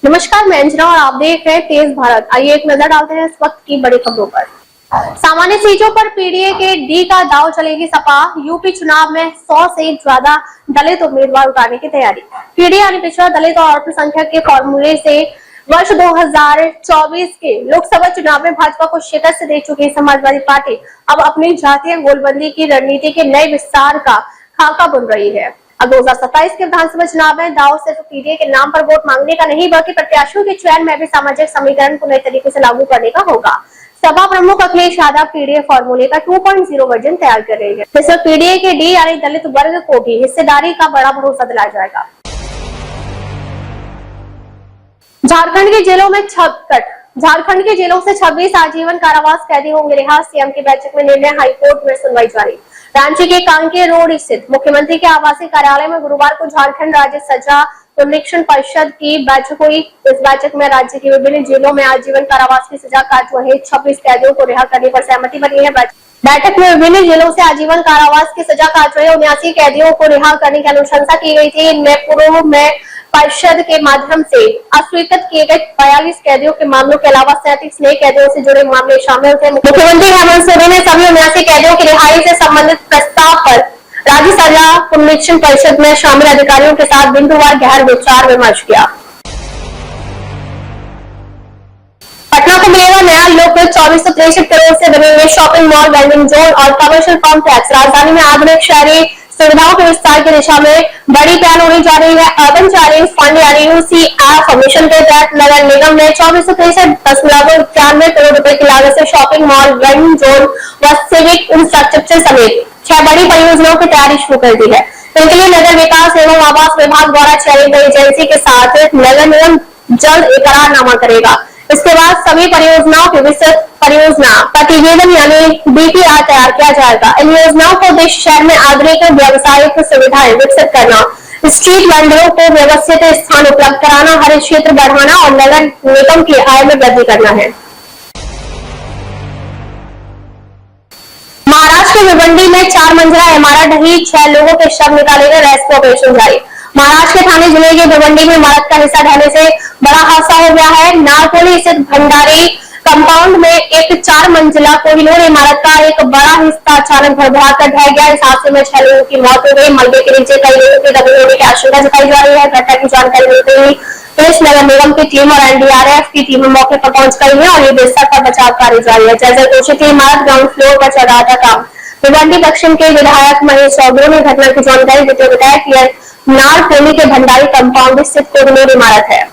नमस्कार, मैं अंजना और आप देख रहे हैं तेज भारत। आइए एक नजर डालते हैं इस वक्त की बड़ी खबरों पर। सामान्य सीटों पर पीडीए के डी का दांव चलेगी सपा। यूपी चुनाव में 100 से ज्यादा दलित उम्मीदवार उतारने की तैयारी। पीडीए यानी पिछड़ा दलित और अल्पसंख्यक के फॉर्मूले से वर्ष 2024 के लोकसभा चुनाव में भाजपा को शिकस्त दे चुकी समाजवादी पार्टी अब अपनी जातीय गोलबंदी की रणनीति के नए विस्तार का खाका बुन रही है। अब 2027 के विधानसभा चुनाव में दाव सिर्फ पीडीए के नाम पर वोट मांगने का नहीं, बल्कि प्रत्याशियों के चयन में भी सामाजिक समीकरण को नए तरीके से लागू करने का होगा। सपा प्रमुख अखिलेश यादव पीडीए फॉर्मूले का 2.0 वर्जन तैयार कर रहे हैं, जिसमें पीडीए के डी यानी दलित वर्ग को भी हिस्सेदारी का बड़ा भरोसा दिलाया जाएगा। झारखंड के जेलों से 26 आजीवन कारावास कैदी होंगे रिहा। सीएम की बैठक में निर्णय, हाईकोर्ट में सुनवाई जारी। रांची के कांके रोड स्थित मुख्यमंत्री के आवासीय कार्यालय में गुरुवार को झारखंड राज्य सजा पुनरीक्षण परिषद की बैठक हुई। इस बैठक में राज्य की विभिन्न जेलों में आजीवन कारावास की सजा काट रहे 26 कैदियों को रिहा करने पर सहमति बनी है। बैठक में विभिन्न जेलों से आजीवन कारावास की सजा काट रहे 79 कैदियों को रिहा करने की अनुशंसा की गई थी। इनमें पूर्व में परिषद के माध्यम से अस्वीकृत किए गए 42 कैदियों के मामलों के अलावा 37 नए कैदियों से जुड़े मामले शामिल थे। मुख्यमंत्री हेमंत सोरेन ने सभी 79 कैदियों की रिहाई से संबंधित प्रस्ताव पर राज्य सजा पुनरीक्षण परिषद में शामिल अधिकारियों के साथ बिंदुवार गहन विचार विमर्श किया। पटना को मिलेगा नया लुक। 2463 करोड़ से बनेंगे शॉपिंग मॉल, वेंडिंग जोन और कमर्शियल कॉम्प्लेक्स। राजधानी में आधुनिक शहरी सुविधाओं के विस्तार की दिशा में बड़ी पहल होने जा रही है। अर्बन चैलेंज फंड यानी यूसीएफ मिशन के तहत नगर निगम ने 2463.91 करोड़ रुपए की लागत से शॉपिंग मॉल, वेंडिंग जोन व सिविक इंफ्रास्ट्रक्चर समेत 6 बड़ी परियोजनाओं की तैयारी शुरू कर दी है। इनके लिए नगर विकास एवं आवास विभाग द्वारा चयनित एजेंसी के साथ नगर निगम जल्द करारनामा करेगा। इसके बाद सभी परियोजनाओं की विस्तृत परियोजना प्रतिवेदन यानी डीपीआर तैयार किया जाएगा। इन योजनाओं का उद्देश्य शहर में आधुनिक व्यावसायिक सुविधाएं विकसित करना, स्ट्रीट वेंडरों को व्यवस्थित स्थान उपलब्ध कराना, हरित क्षेत्र बढ़ाना और नगर निगम की आय में वृद्धि करना है। महाराष्ट्र के भिवंडी में 4 मंजिला इमारत ढही, 6 लोगों के शव निकाले गए, रेस्क्यू ऑपरेशन जारी। महाराष्ट्र के ठाणे जिले के भिवंडी में इमारत का हिस्सा ढहने से बड़ा हादसा हो गया है। नारकोली स्थित भंडारी कंपाउंड में एक 4 मंजिला कोहिनूर इमारत का एक बड़ा हिस्सा अचानक भरभरा कर ढह गया। इस हादसे में 6 लोगों की मौत हो गई। मलबे के नीचे कई लोगों के दबे होने की आशंका जताई जा रही है। घटना की जानकारी मिलते ही पुलिस, नगर निगम की टीम और एनडीआरएफ की टीम मौके पर पहुंच गई है और युद्ध स्तर पर बचाव कार्य जारी है। जैसे घोषित इमारत ग्राउंड फ्लोर पर चल रहा था काम। भिवंडी पश्चिम के विधायक महेश चौधरी ने घटना की जानकारी देते हुए बताया कि यह नारकोली के भंडारी कंपाउंड स्थित कोहिनूर इमारत है।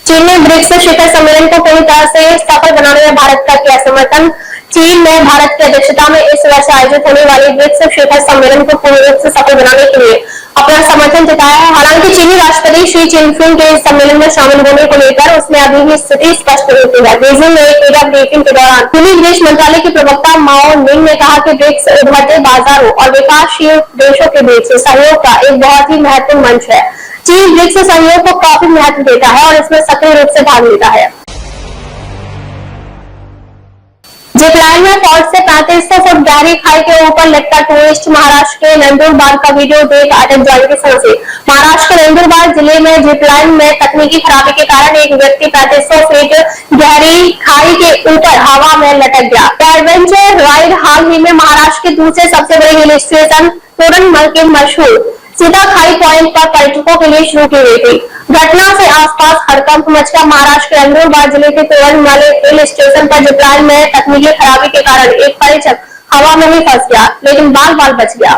चीन ने ब्रिक्स शिखर सम्मेलन को पूरी तरह से सफल बनाने में भारत का किया समर्थन। चीन ने भारत की अध्यक्षता में इस वर्ष आयोजित होने वाले ब्रिक्स शिखर सम्मेलन को पूर्ण रूप से सफल बनाने के लिए अपना समर्थन जताया है। हालांकि चीनी राष्ट्रपति शी जिनपिंग के इस सम्मेलन में शामिल होने को लेकर उसमें अभी भी स्थिति स्पष्ट नहीं है। बीजिंग में एक मीडिया ब्रीफिंग के दौरान चीनी विदेश मंत्रालय के प्रवक्ता माओ निंग ने कहा कि ब्रिक्स उभरते बाजारों और विकासशील देशों के बीच सहयोग का एक बहुत ही महत्वपूर्ण मंच है। चीन ब्रिक्स सहयोग को काफी महत्व देता है और इसमें सक्रिय रूप से भाग लेता है। जिपलाइन में पौध से 3500 फुट गहरी खाई के ऊपर लटका टूरिस्ट। महाराष्ट्र के नंदुरबार का वीडियो देख अटक जाने की सांसें। महाराष्ट्र के नंदुरबार जिले में जिपलाइन में तकनीकी खराबी के कारण एक व्यक्ति 3500 फीट गहरी खाई के ऊपर हवा में लटक गया। एडवेंचर राइड हाल ही में महाराष्ट्र के दूसरे सबसे बड़े हिल स्टेशन तोरणमल के मशहूर सीधा खाई पॉइंट पर पर्यटकों के लिए शुरू की गई थी। घटना से आसपास हड़कंप मच गया। महाराष्ट्र के नंदुरबार जिले के तोरणमल हिल स्टेशन पर जिपलाइन में तकनीकी खराबी के कारण एक पर्यटक हवा में ही फंस गया, लेकिन बाल बच गया।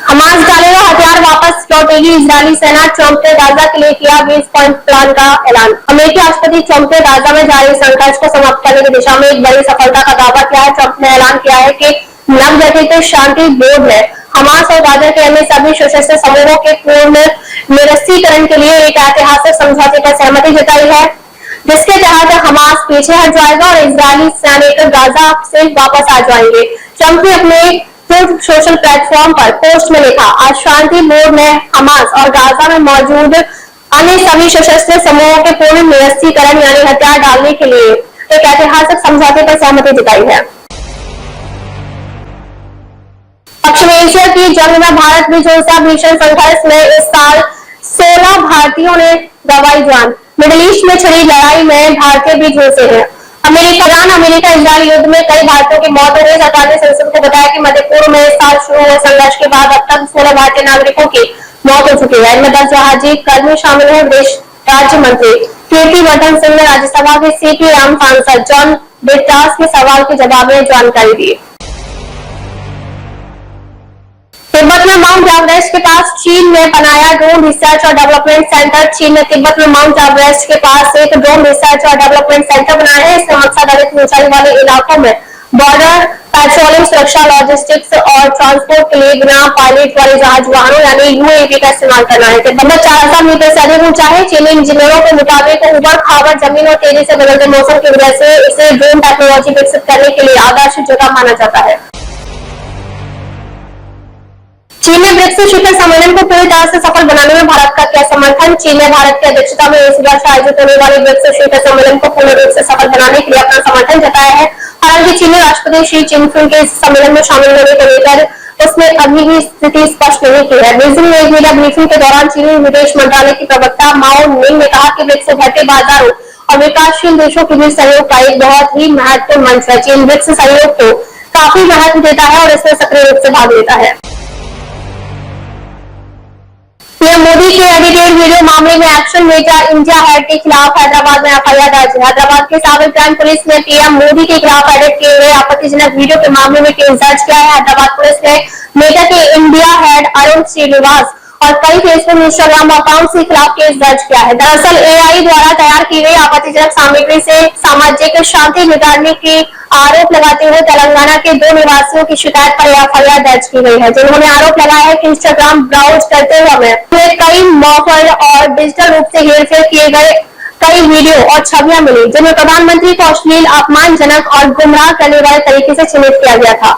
हमास डालेगा हथियार वापस लौटेगी इजरायली सेना। ट्रंप ने गाजा के लिए किया 20 पॉइंट प्लान का ऐलान। अमेरिकी राष्ट्रपति ट्रंप ने गाजा में जारी संघर्ष को समाप्त करने की दिशा में एक बड़ी सफलता का दावा किया है। ट्रंप ने ऐलान किया है कि नवगठित शांति बोर्ड ने हमास और गाजा के अन्य सभी सशस्त्र समूहों के पूर्ण निरस्तीकरण के लिए एक ऐतिहासिक समझौते पर सहमति जताई है, जिसके तहत हमास पीछे हट जाएगा और इजरायली सैनिक गाजा से वापस आ जाएंगे। ट्रंप ने अपने सोशल प्लेटफॉर्म पर पोस्ट में लिखा, आज शांति बोर्ड ने हमास और गाजा में मौजूद अन्य सभी सशस्त्र समूहों के पूर्ण निरस्तीकरण यानी हथियार डालने के लिए एक ऐतिहासिक समझौते पर सहमति जताई है। पश्चिम एशिया की जंग में भारत भी झुलसा भीषण संघर्ष में इस साल 16 भारतीयों ने गंवाई जान। मिडिल ईस्ट में छिड़ी लड़ाई में भारतीय भी झुलसे हैं। अमेरिका इजरायल युद्ध में कई भारतीयों की मौत हो गई। सरकार ने संसद को बताया कि मध्य पूर्व में इस साल शुरू हुए संघर्ष के बाद अब तक 16 भारतीय नागरिकों की मौत हो चुकी है। इनमें 10 जहाजी कर्मी शामिल है। विदेश राज्य मंत्री कीर्तिवर्धन सिंह ने राज्यसभा के सीपीआई सांसद जॉन ब्रिटास के सवाल के जवाब में जानकारी दी। तिब्बत में माउंट एवरेस्ट के पास चीन ने बनाया ड्रोन रिसर्च और डेवलपमेंट सेंटर। चीन ने तिब्बत में माउंट एवरेस्ट के पास एक ड्रोन रिसर्च और डेवलपमेंट सेंटर बनाया है। इसका मकसद अधिक ऊंचाई वाले इलाकों में बॉर्डर पेट्रोलिंग, सुरक्षा, लॉजिस्टिक्स और ट्रांसपोर्ट के लिए बिना पायलट वाले जहाज वाहनों यानी यूएवी का इस्तेमाल करना है। तिब्बत 4000 मीटर से अधिक ऊंचा है। चीनी इंजीनियरों के मुताबिक ऊबड़ खाबड़ जमीन और तेजी से बदलते मौसम की वजह से इसे ड्रोन टेक्नोलॉजी विकसित करने के लिए आदर्श जगह माना जाता है। चीन ने ब्रिक्स शिखर सम्मेलन को पूरी तरह से सफल बनाने में भारत का किया समर्थन। चीन ने भारत की अध्यक्षता में इस वर्ष आयोजित होने वाले ब्रिक्स शिखर सम्मेलन को पूर्ण रूप से सफल बनाने के लिए अपना समर्थन जताया है। हालांकि चीनी राष्ट्रपति शी जिनपिंग के इस सम्मेलन में शामिल होने को लेकर उसने अभी भी स्थिति स्पष्ट नहीं की है। बीजिंग में एक मीडिया ब्रीफिंग के दौरान चीनी विदेश मंत्रालय की प्रवक्ता माओ निंग ने कहा कि ब्रिक्स घटे बाजारों और विकासशील देशों के बीच सहयोग का एक बहुत ही महत्वपूर्ण मंच है। चीन ब्रिक्स सहयोग को काफी महत्व देता है और इसमें सक्रिय रूप से भाग लेता है। पीएम मोदी के एडिटेड वीडियो मामले में एक्शन मीडिया इंडिया हेड के खिलाफ हैदराबाद में एफआईआर दर्ज है। हैदराबाद के साइबर क्राइम पुलिस ने पीएम मोदी के खिलाफ एडिट किए गए आपत्तिजनक वीडियो के मामले में केस दर्ज किया है। हैदराबाद पुलिस ने मेटा के इंडिया हेड अरुण श्रीनिवास और कई फेसबुक इंस्टाग्राम अकाउंट के खिलाफ केस दर्ज किया है। दरअसल एआई द्वारा तैयार की गई आपत्तिजनक सामग्री से सामाजिक शांति बिगाड़ने के आरोप लगाते हुए तेलंगाना के 2 निवासियों की शिकायत पर एफआईआर दर्ज की गई है, जिन्होंने आरोप लगाया है कि इंस्टाग्राम ब्राउज करते हुए कई मॉफल और डिजिटल रूप से हेरफेर किए गए कई वीडियो और छवियां मिली, जिनमें प्रधानमंत्री को अश्लील, अपमानजनक और गुमराह करने वाले तरीके से चिन्हित किया गया था।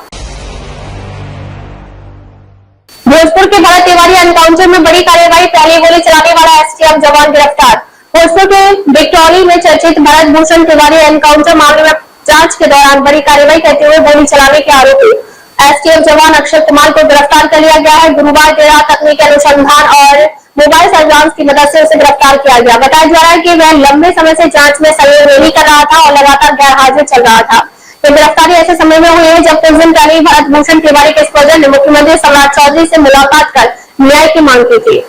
भोजपुर के भरत तिवारी एनकाउंटर में बड़ी कार्रवाई, पहली गोली चलाने वाला एसटीएफ जवान गिरफ्तार। भोजपुर के विक्टोरी में चर्चित भरत भूषण तिवारी एनकाउंटर मामले में जांच के दौरान बड़ी कार्रवाई करते हुए गोली चलाने के आरोपी एसटीएफ जवान अक्षय कुमार को गिरफ्तार कर लिया गया है। गुरुवार देर रात तकनीकी अनुसंधान और मोबाइल सर्विलांस की मदद से उसे गिरफ्तार किया गया। बताया जा रहा है कि वह लंबे समय से जांच में सहयोग नहीं कर रहा था और लगातार गैर हाजिर चल रहा था। ये गिरफ्तारी ऐसे समय में हुई है जब कुछ दिन पहले भरत भूषण तिवारी के स्वजन ने मुख्यमंत्री सम्राट चौधरी से मुलाकात कर न्याय की मांग की थी।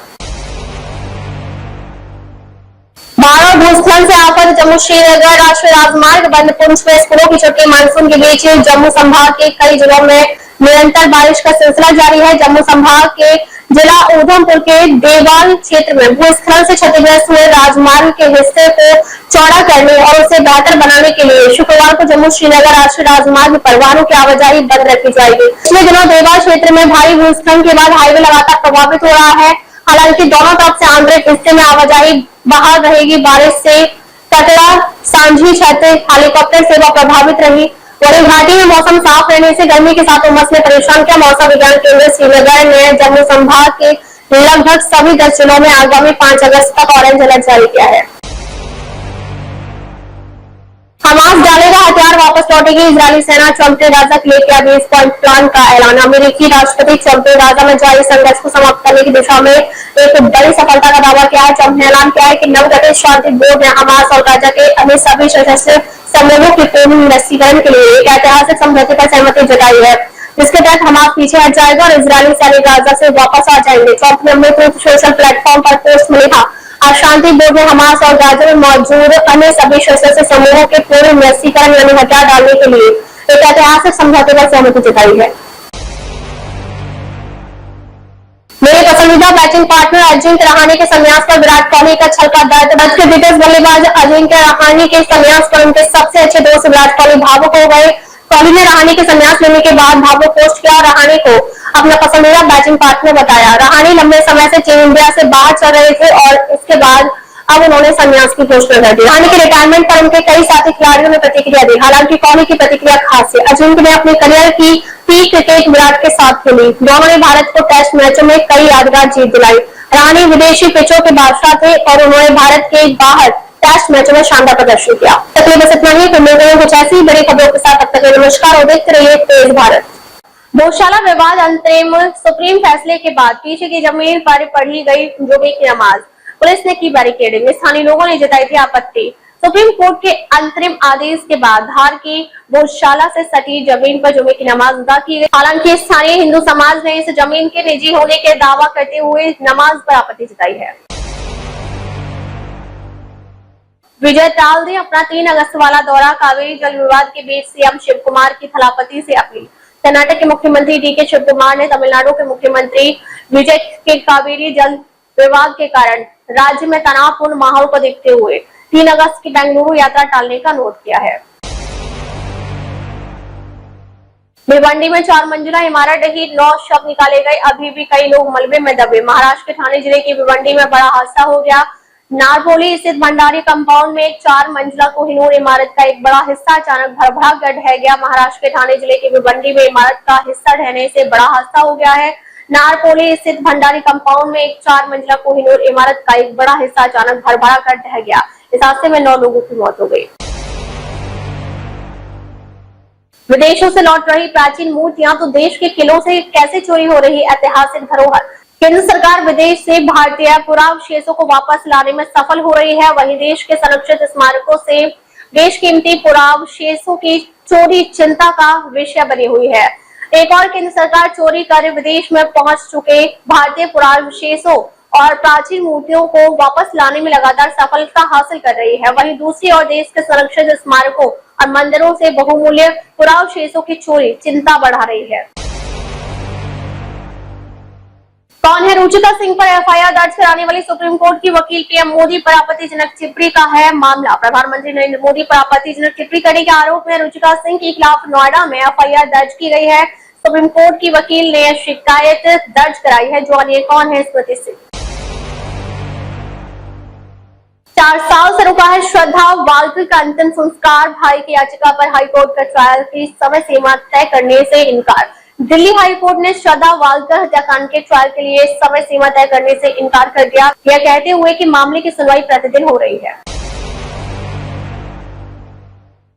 बाढ़ और भूस्खलन से आफत, जम्मू श्रीनगर राष्ट्रीय राजमार्ग बंद, पुंछ में स्कूलों की छुट्टी। मानसून के बीच जम्मू संभाग के कई जिलों में निरंतर बारिश का सिलसिला जारी है। जम्मू संभाग के जिला उधमपुर के देवाल क्षेत्र में भूस्खलन से क्षतिग्रस्त हुए राजमार्ग के हिस्से को चौड़ा करने और उसे बेहतर बनाने के लिए शुक्रवार को जम्मू श्रीनगर राष्ट्रीय राजमार्ग पर वाहनों की आवाजाही बंद रखी जाएगी। पिछले दिनों देवाल क्षेत्र में भारी भूस्खलन के बाद हाईवे लगातार प्रभावित हो रहा है। हालांकि दोनों तरफ से आंतरिक हिस्से में आवाजाही बहाल रहेगी। बारिश से कटरा, सांझी, छत, हेलीकॉप्टर सेवा प्रभावित रही। वहीं घाटी में मौसम साफ रहने से गर्मी के साथ उमस ने परेशान किया। मौसम विज्ञान केंद्र श्रीनगर ने जम्मू संभाग के लगभग सभी 10 जिलों में आगामी 5 अगस्त तक ऑरेंज अलर्ट जारी किया है। हमास डालेगा हथियार, वापस लौटेगी इजरायली सेना, ट्रंप ने गाजा के लिए किया 20 पॉइंट प्लान का ऐलान। अमेरिकी राष्ट्रपति ट्रंप ने गाजा में जारी संघर्ष को समाप्त करने की दिशा में एक बड़ी सफलता का दावा किया है। ट्रंप ने ऐलान किया है कि नवगठित शांति बोर्ड ने हमास और गाजा के अन्य सभी सशस्त्र समूहों के पूर्ण निरस्तीकरण के लिए एक ऐतिहासिक समझौते पर सहमति जताई है, जिसके तहत हमास पीछे हट जाएगा और इजरायली सैनिक गाजा से वापस आ जाएंगे। ट्रंप ने अपने ट्रूथ सोशल प्लेटफॉर्म पर पोस्ट में लिखा, आज शांति बोर्ड ने हमास और गाजा में मौजूद अन्य सभी सशस्त्र समूहों के पूर्ण निरस्तीकरण यानी हथियार डालने के लिए एक ऐतिहासिक समझौते पर सहमति जताई है। मेरे पसंदीदा बैटिंग पार्टनर अजिंक्य रहाणे के संन्यास पर विराट कोहली का छलका दर्द। भारत के दिग्गज बल्लेबाज अजिंक्य रहाणे के संन्यास पर उनके सबसे अच्छे दोस्त विराट कोहली भावुक हो गए। कोहली ने रहाणे के संन्यास लेने के बाद भावुक पोस्ट किया और रहाणे को अपना पसंदीदा बैटिंग पार्टनर बताया। रहाणे लंबे समय से टीम इंडिया से बाहर चल रहे थे और इसके बाद अब उन्होंने संन्यास की घोषणा कर दी। रहाणे के रिटायरमेंट पर उनके कई साथी खिलाड़ियों ने प्रतिक्रिया दी। हालांकि कोहली की प्रतिक्रिया खास है। अजिंक्य ने अपने करियर की पीक क्रिकेट विराट के साथ खेली। दोनों ने भारत को टेस्ट मैचों में कई यादगार जीत दिलाई। रहाणे विदेशी पिचों के बादशाह थे और उन्होंने भारत के बाहर टेस्ट मैचों में शानदार प्रदर्शन किया। तक बस इतना ही। फिर मिलते हैं कुछ ऐसी बड़ी खबरों के साथ। तब तक नमस्कार और देखते रहिए तेज भारत। गौशाला विवाद अंतरिम सुप्रीम फैसले के बाद पीछे की जमीन पर पढ़ी गई जुमे की नमाज, पुलिस ने की बैरिकेडिंग, स्थानीय लोगों ने जताई थी आपत्ति। सुप्रीम कोर्ट के अंतरिम आदेश के बाद धार की गौशाला से सटी जमीन पर जुमे की नमाज अदा की गई। हालांकि स्थानीय हिंदू समाज ने इस जमीन के निजी होने के दावा करते हुए नमाज पर आपत्ति जताई है। विजय टाल ने अपना 3 अगस्त वाला दौरा, कावेरी जल विवाद के बीच सीएम शिव कुमार की थलापति से अपील। कर्नाटक के मुख्यमंत्री डीके शिव कुमार ने तमिलनाडु के मुख्यमंत्री विजय के कावेरी जल विवाद के कारण राज्य में तनावपूर्ण माहौल को देखते हुए 3 अगस्त की बेंगलुरु यात्रा टालने का अनुरोध किया है। भिवंडी में 4 मंजिला इमारत ढही, 9 शव निकाले गए, अभी भी कई लोग मलबे में दबे। महाराष्ट्र के ठाणे जिले की भिवंडी में बड़ा हादसा हो गया। नारपोली स्थित भंडारी कंपाउंड में एक 4 मंजिला कोहिनूर इमारत का एक बड़ा हिस्सा अचानक भरभरा कर ढह गया। महाराष्ट्र के ठाणे जिले की भिवंडी में इमारत का हिस्सा ढहने से बड़ा हादसा हो गया है। नारपोली स्थित भंडारी कंपाउंड में एक 4 मंजिला कोहिनूर इमारत का एक बड़ा हिस्सा अचानक भरभरा कर ढह गया। इस हादसे में 9 लोगों की मौत हो गई। विदेशों से लौट रही प्राचीन मूर्तियां तो देश के किलों से कैसे चोरी हो रही ऐतिहासिक धरोहर। केंद्र सरकार विदेश से भारतीय पुरावशेषों को वापस लाने में सफल हो रही है। वहीं देश के संरक्षित स्मारकों से बेशकीमती पुरावशेषों की चोरी चिंता का विषय बनी हुई है। एक और केंद्र सरकार चोरी कर विदेश में पहुंच चुके भारतीय पुरावशेषों और प्राचीन मूर्तियों को वापस लाने में लगातार सफलता हासिल कर रही है। वहीं दूसरी ओर देश के संरक्षित स्मारकों और मंदिरों से बहुमूल्य पुरावशेषों की चोरी चिंता बढ़ा रही है। कौन है रुचिका सिंह पर एफआईआर दर्ज कराने वाली सुप्रीम कोर्ट की वकील। पीएम मोदी पर आपत्तिजनक टिप्पणी का है मामला। प्रधानमंत्री नरेंद्र मोदी पर आपत्तिजनक टिप्पणी करने के आरोप में रुचिका सिंह के खिलाफ नोएडा में एफआईआर दर्ज की गई है। सुप्रीम कोर्ट की वकील ने शिकायत दर्ज कराई है। जानिए कौन है स्मृति सिंह। 4 साल से रुका है श्रद्धा वाल्कर का अंतिम संस्कार। भाई की याचिका पर हाईकोर्ट का ट्रायल की समय सीमा तय करने से इनकार। दिल्ली हाई कोर्ट ने श्रद्धा वाल्कर हत्याकांड के ट्रायल के लिए समय सीमा तय करने से इनकार कर दिया, यह कहते हुए कि मामले की सुनवाई प्रतिदिन हो रही है।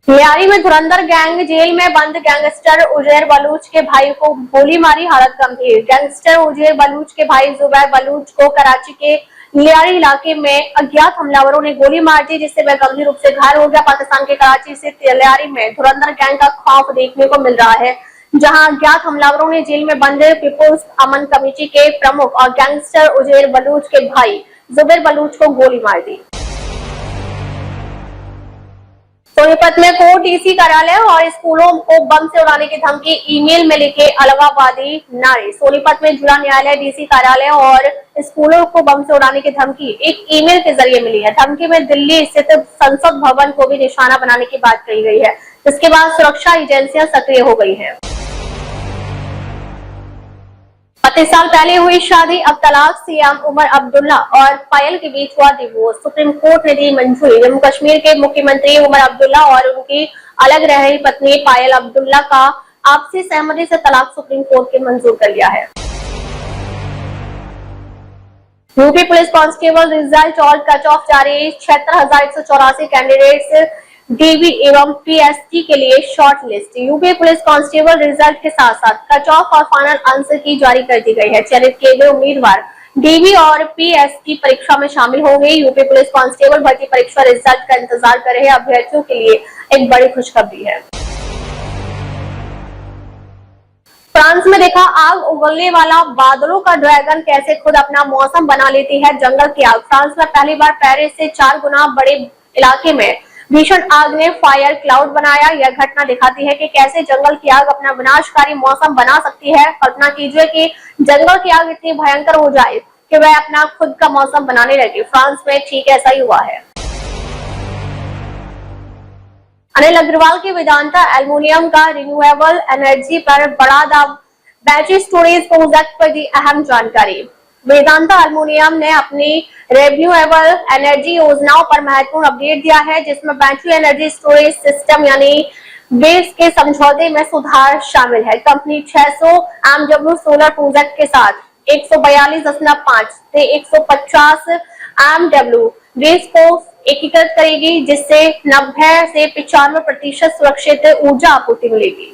लियारी में धुरंधर गैंग, जेल में बंद गैंगस्टर उजैर बलूच के भाई को गोली मारी, हालत गंभीर। गैंगस्टर उजैर बलूच के भाई जुबैर बलूच को कराची के लियारी इलाके में अज्ञात हमलावरों ने गोली मार दी, जिससे वह गंभीर रूप से घायल हो गया। पाकिस्तान के कराची से लियारी में धुरंधर गैंग का खौफ देखने को मिल रहा है, जहां अज्ञात हमलावरों ने जेल में बंद पीपुल्स अमन कमेटी के प्रमुख और गैंगस्टर उजैर बलूच के भाई जुबैर बलूच को गोली मार दी। सोनीपत में कोर्ट डीसी कार्यालय और स्कूलों को बम से उड़ाने की धमकी, ईमेल में लिखे अलगाववादी नारे। सोनीपत में जिला न्यायालय डीसी कार्यालय और स्कूलों को बम से उड़ाने की धमकी एक ईमेल के जरिए मिली है। धमकी में दिल्ली स्थित संसद भवन को भी निशाना बनाने की बात कही गई है, जिसके बाद सुरक्षा एजेंसियां सक्रिय हो गई हैं। 32 साल पहले हुई शादी, अब तलाक। सीएम उमर अब्दुल्ला और पायल के बीच हुआ डिवोर्स, सुप्रीम कोर्ट ने दी मंजूरी। जम्मू कश्मीर के मुख्यमंत्री उमर अब्दुल्ला और उनकी अलग रह रही पत्नी पायल अब्दुल्ला का आपसी सहमति से तलाक सुप्रीम कोर्ट ने मंजूर कर लिया है। यूपी पुलिस कांस्टेबल रिजल्ट और कट ऑफ जारी, 76,184 कैंडिडेट्स डीवी एवं पीएसटी के लिए short list. UP police constable result के साथ साथ कट ऑफ और फाइनल आंसर की जारी कर दी गई है। चयनित किए गए उम्मीदवार डीवी और पीएसटी परीक्षा में शामिल होंगे। यूपी पुलिस कांस्टेबल भर्ती परीक्षा रिजल्ट का इंतजार कर रहे अभ्यर्थियों के लिए एक बड़ी खुशखबरी है। फ्रांस में देखा आग उगलने वाला, बादलों का ड्रैगन कैसे खुद अपना मौसम बना लेती है जंगल की आग। फ्रांस में पहली बार पेरिस से 4 गुना बड़े इलाके में भीषण आग ने फायर क्लाउड बनाया। यह घटना दिखाती है कि कैसे जंगल की आग अपना विनाशकारी मौसम बना सकती है। कल्पना कीजिए कि जंगल की आग इतनी भयंकर हो जाए कि वह अपना खुद का मौसम बनाने लगे। फ्रांस में ठीक ऐसा ही हुआ है। अनिल अग्रवाल के वेदांता एल्युमिनियम का रिन्यूएबल एनर्जी पर बड़ा दाव, बैटरी स्टोरेज प्रोजेक्ट पर दी अहम जानकारी। वेदांता एल्युमिनियम ने अपनी रिन्यूएबल एनर्जी योजनाओं पर महत्वपूर्ण अपडेट दिया है, जिसमें बैटरी एनर्जी स्टोरेज सिस्टम यानी बेस के समझौते में सुधार शामिल है। कंपनी 600 एमडब्ल्यू सोलर प्रोजेक्ट के साथ 142.5 से 150 एमडब्ल्यू बेस को एकीकृत करेगी, जिससे 90 से 95% सुरक्षित ऊर्जा आपूर्ति मिलेगी।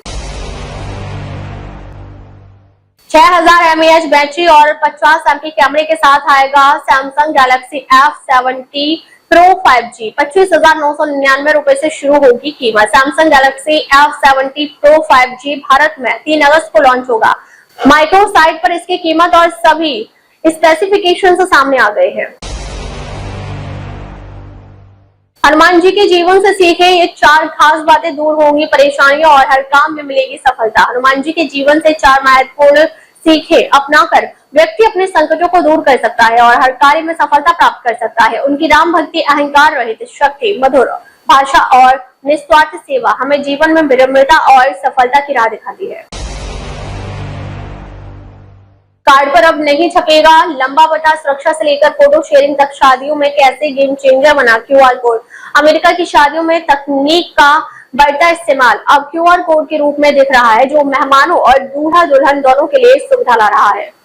6000 mAh बैटरी और 50 MP कैमरे के साथ आएगा Samsung Galaxy F70 pro 5G। 25,999 रुपए से शुरू होगी कीमत। Samsung Galaxy F70 pro 5G Bharat में 3 अगस्त को लॉन्च होगा। माइक्रो साइट पर इसकी कीमत और सभी स्पेसिफिकेशन सामने आ गए हैं। हनुमान जी के जीवन से सीखे ये 4 खास बातें, दूर होंगी परेशानियां और हर काम में मिलेगी सफलता। हनुमान जी के जीवन से 4 महत्वपूर्ण सीखे अपनाकर व्यक्ति अपने संकटों को दूर कर सकता है और हर कार्य में सफलता प्राप्त कर सकता है। उनकी राम भक्ति, अहंकार रहित शक्ति, मधुर भाषा और निस्वार्थ सेवा हमें जीवन में विनम्रता और सफलता की राह दिखाती है। कार्ड पर अब नहीं छपेगा लंबा बता, सुरक्षा से लेकर फोटो शेयरिंग तक शादियों में कैसे गेम चेंजर बना क्यूआर कोड। अमेरिका की शादियों में तकनीक का बढ़ता इस्तेमाल अब क्यूआर कोड के रूप में दिख रहा है, जो मेहमानों और दूल्हा दुल्हन दोनों के लिए सुविधा ला रहा है।